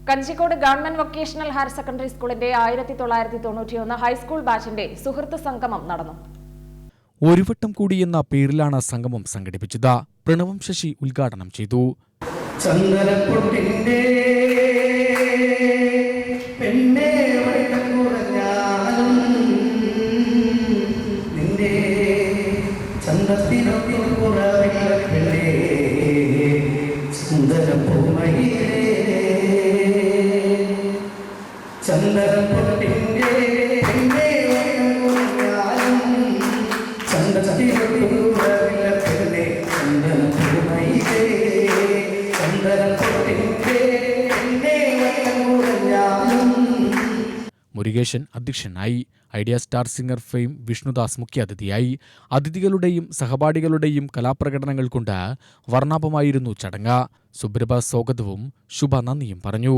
Kanjikode government vocational higher secondary സ്കൂളിന്റെ 1991 high school ബാച്ചിന്റെ സുഹൃത്ത് സംഗമം നടന്നു. ഒരു വട്ടം കൂടി എന്ന പേരിലാണ് സംഗമം സംഘടിപ്പിച്ചത്. പ്രണവം ശശി ഉദ്ഘാടനം ചെയ്തു. മുരുകേശൻ അധ്യക്ഷനായി. Idea star singer fame Vishnudas മുഖ്യാതിഥിയായി. അതിഥികളുടെയും സഹപാഠികളുടെയും കലാപ്രകടനങ്ങൾ കൊണ്ട് വർണ്ണാഭമായിരുന്നു ചടങ്ങ്. സുബ്രഭ സ്വാഗതവും ശുഭ നന്ദിയും പറഞ്ഞു.